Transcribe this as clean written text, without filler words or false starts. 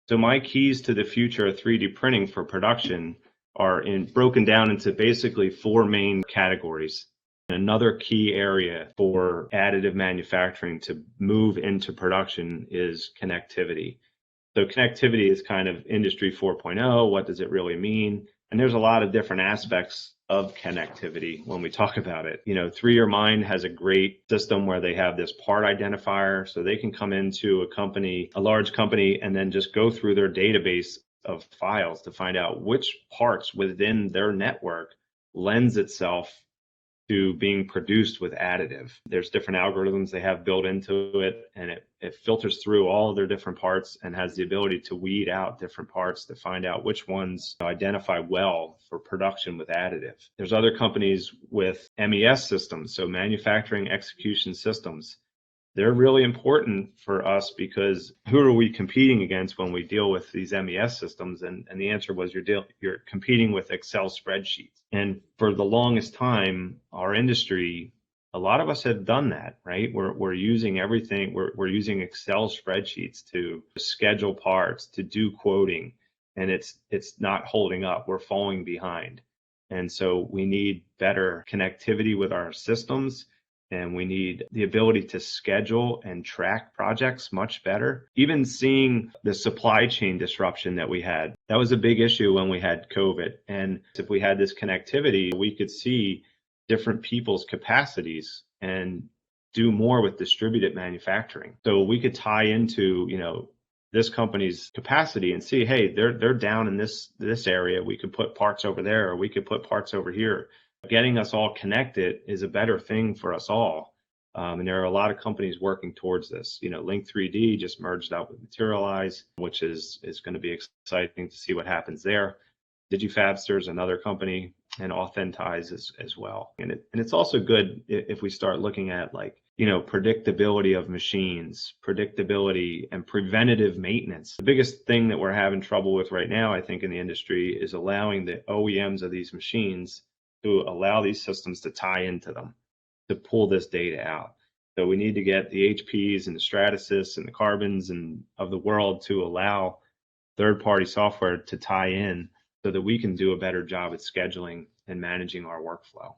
So my keys to the future of 3D printing for production are broken down into basically four main categories. Another key area for additive manufacturing to move into production is connectivity. So connectivity is kind of industry 4.0. What does it really mean? And there's a lot of different aspects of connectivity when we talk about it. 3Year Mind has a great system where they have this part identifier, so they can come into a large company, and then just go through their database of files to find out which parts within their network lends itself to being produced with additive. There's different algorithms they have built into it, and it filters through all of their different parts and has the ability to weed out different parts to find out which ones identify well for production with additive. There's other companies with MES systems, so manufacturing execution systems. They're really important for us because who are we competing against when we deal with these MES systems? And the answer was you're competing with Excel spreadsheets. And for the longest time, our industry, a lot of us have done that, right? We're using everything. We're using Excel spreadsheets to schedule parts, to do quoting, and it's not holding up. We're falling behind. And so we need better connectivity with our systems. And we need the ability to schedule and track projects much better. Even seeing the supply chain disruption that we had, that was a big issue when we had COVID. And if we had this connectivity, we could see different people's capacities and do more with distributed manufacturing. So we could tie into, this company's capacity and see, hey, they're down in this area. We could put parts over there, or we could put parts over here. Getting us all connected is a better thing for us all. And there are a lot of companies working towards this. Link 3D just merged up with Materialize, which is going to be exciting to see what happens there. Digifabster is another company, and Authentize as well. And it's also good if we start looking at predictability of machines, predictability and preventative maintenance. The biggest thing that we're having trouble with right now, I think, in the industry is allowing the OEMs of these machines to allow these systems to tie into them, to pull this data out. So we need to get the HPs and the Stratasys and the Carbons and of the world to allow third-party software to tie in so that we can do a better job at scheduling and managing our workflow.